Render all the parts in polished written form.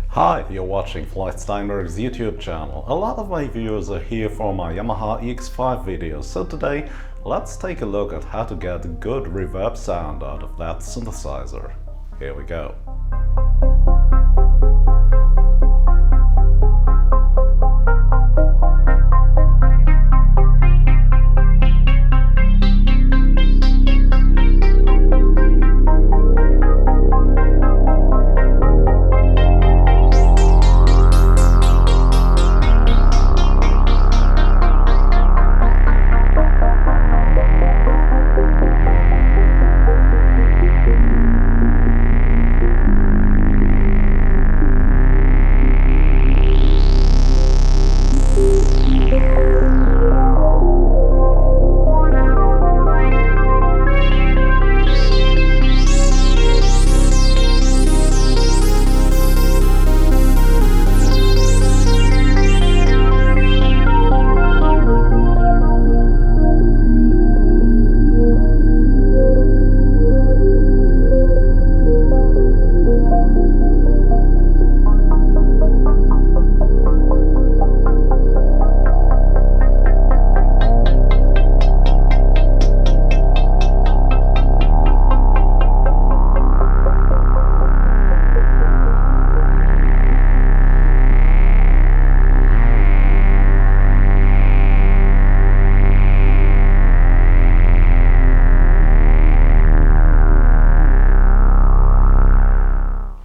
Hi, you're watching Floyd Steinberg's YouTube channel. A lot of my viewers are here for my Yamaha EX5 videos, so today let's take a look at how to get a good reverb sound out of that synthesizer. Here we go.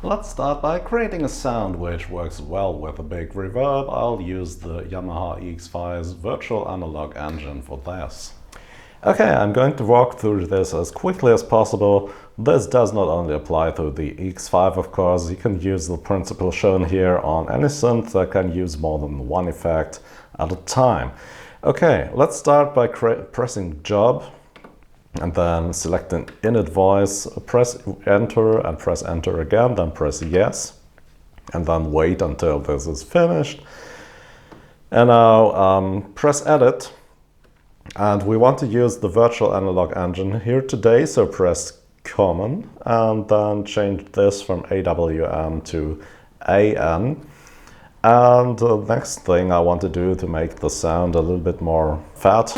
Let's start by creating a sound which works well with a big reverb. I'll use the Yamaha EX5's virtual analog engine for this. Okay, I'm going to walk through this as quickly as possible. This does not only apply to the EX5, of course. You can use the principle shown here on any synth that can use more than one effect at a time. Okay, let's start by pressing Job. And then select an init voice, press enter and press enter again, then press yes. And then wait until this is finished. And now press edit. And we want to use the virtual analog engine here today, so press common and then change this from AWM to AN. And the next thing I want to do to make the sound a little bit more fat,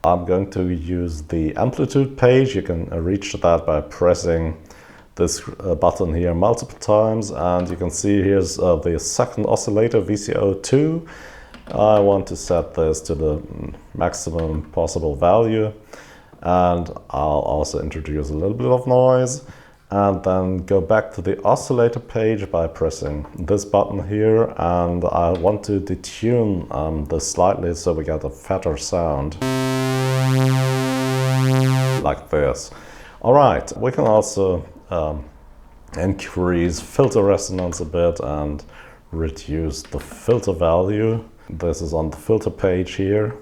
I'm going to use the amplitude page. You can reach that by pressing this button here multiple times, and you can see here's the second oscillator, VCO2. I want to set this to the maximum possible value, and I'll also introduce a little bit of noise, and then go back to the oscillator page by pressing this button here, and I want to detune this slightly so we get a fatter sound. Like this. Alright, we can also increase filter resonance a bit and reduce the filter value. This is on the filter page here.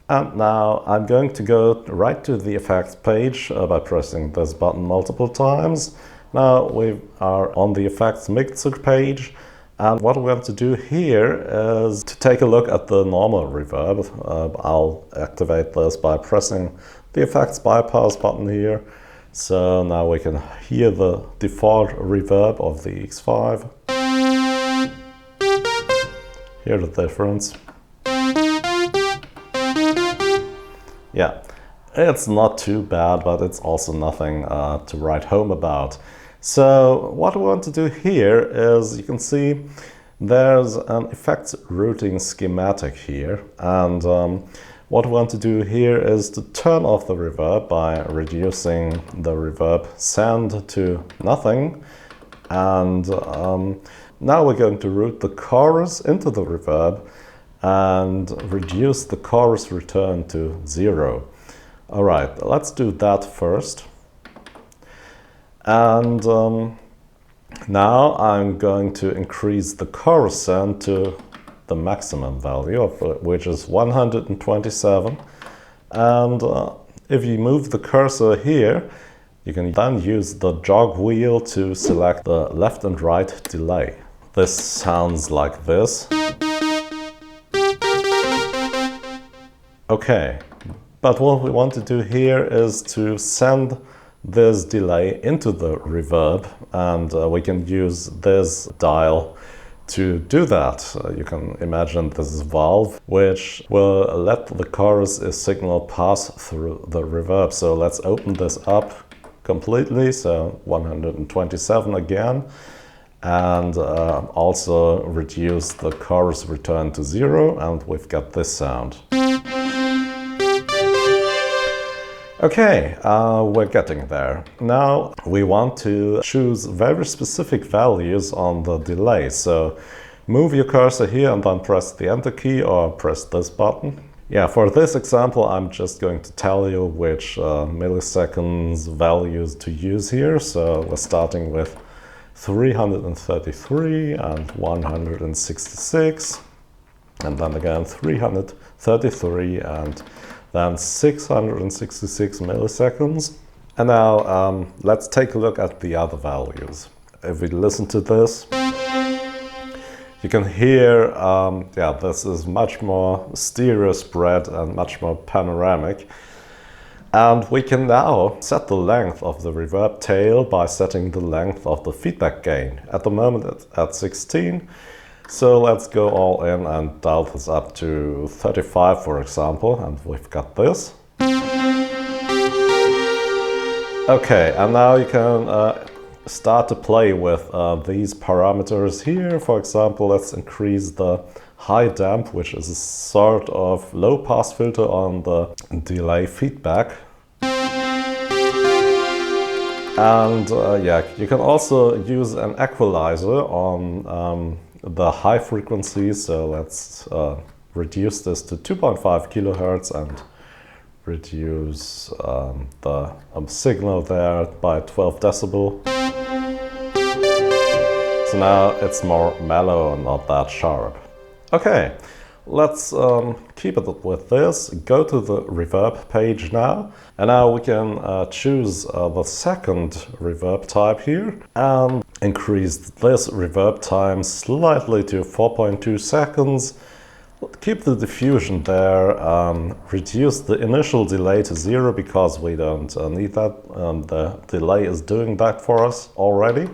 And now I'm going to go right to the effects page by pressing this button multiple times. Now we are on the effects mixer page. And what we want to do here is to take a look at the normal reverb. I'll activate this by pressing the effects bypass button here. So now we can hear the default reverb of the EX5. Hear the difference. Yeah, it's not too bad, but it's also nothing to write home about. So what we want to do here is, you can see there's an effects routing schematic here, and what we want to do here is to turn off the reverb by reducing the reverb send to nothing, and now we're going to route the chorus into the reverb and reduce the chorus return to 0. Alright, let's do that first. And now I'm going to increase the chorus send to the maximum value, which is 127. And if you move the cursor here, you can then use the jog wheel to select the left and right delay. This sounds like this. Okay, but what we want to do here is to send this delay into the reverb, and we can use this dial to do that. You can imagine this is a valve which will let the chorus signal pass through the reverb. So let's open this up completely, so 127 again, and also reduce the chorus return to 0, and we've got this sound. Okay, we're getting there. Now we want to choose very specific values on the delay. So move your cursor here and then press the Enter key or press this button. Yeah, for this example, I'm just going to tell you which milliseconds values to use here. So we're starting with 333 and 166, and then again 333 and then 666 milliseconds. And now let's take a look at the other values. If we listen to this, you can hear, yeah, this is much more stereo spread and much more panoramic. And we can now set the length of the reverb tail by setting the length of the feedback gain. At the moment it's at 16. So let's go all in and dial this up to 35, for example, and we've got this. Okay, and now you can start to play with these parameters here. For example, let's increase the high damp, which is a sort of low pass filter on the delay feedback. And yeah, you can also use an equalizer on the high frequencies. So let's reduce this to 2.5 kilohertz and reduce the signal there by 12 decibel. So now it's more mellow and not that sharp. Okay, let's keep it with this. Go to the reverb page now, and now we can choose the second reverb type here and increase this reverb time slightly to 4.2 seconds. Keep the diffusion there, reduce the initial delay to 0 because we don't need that, the delay is doing that for us already.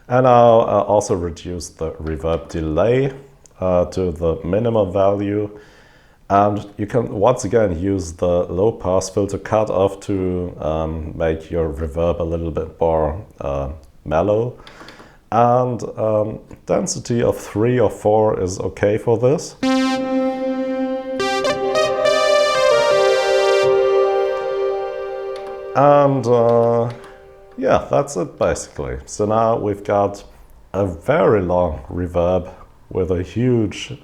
And now also reduce the reverb delay to the minimum value, and you can once again use the low pass filter cutoff to make your reverb a little bit more mellow, and density of 3 or 4 is okay for this. And yeah, that's it basically. So now we've got a very long reverb with a huge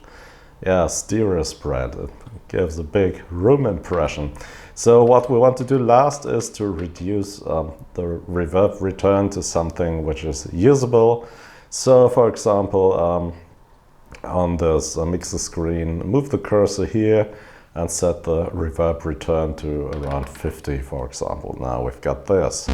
stereo spread. It gives a big room impression. So what we want to do last is to reduce the reverb return to something which is usable. So for example, on this mixer screen, move the cursor here and set the reverb return to around 50, for example. Now we've got this.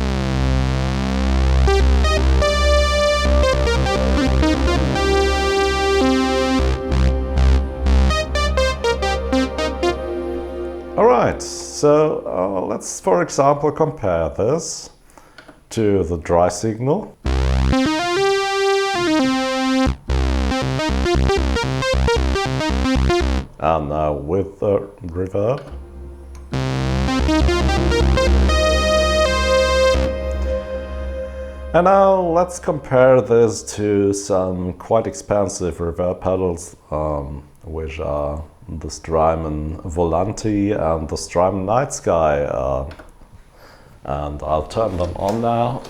Alright, so let's for example compare this to the dry signal. And now with the reverb. And now let's compare this to some quite expensive reverb pedals, which are the Strymon Volante and the Strymon Nightsky, and I'll turn them on now,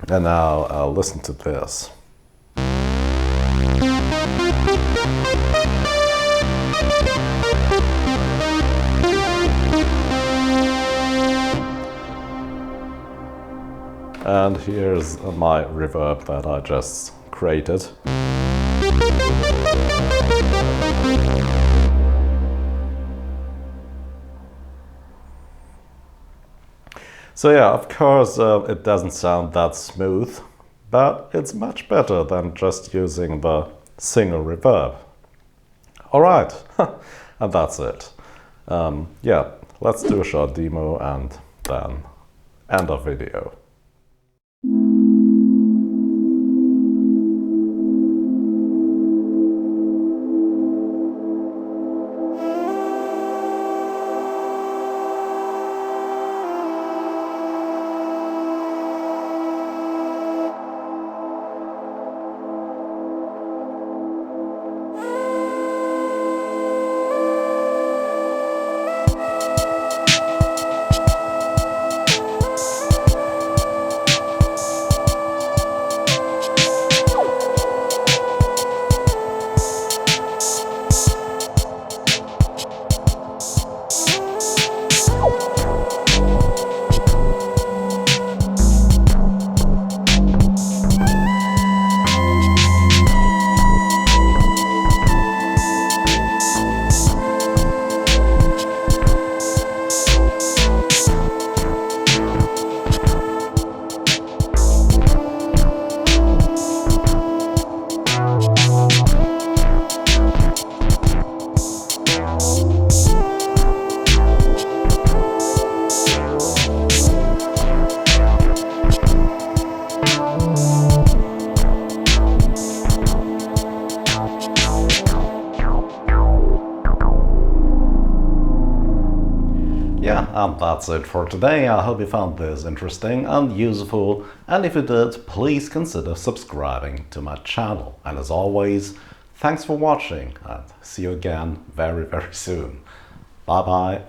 and now I'll listen to this. And here's my reverb that I just created. So yeah, of course it doesn't sound that smooth, but it's much better than just using the single reverb. Alright, and that's it. Yeah, let's do a short demo and then end of video. Yeah, and that's it for today. I hope you found this interesting and useful, and if you did, please consider subscribing to my channel. And as always, thanks for watching, and see you again very, very soon. Bye bye.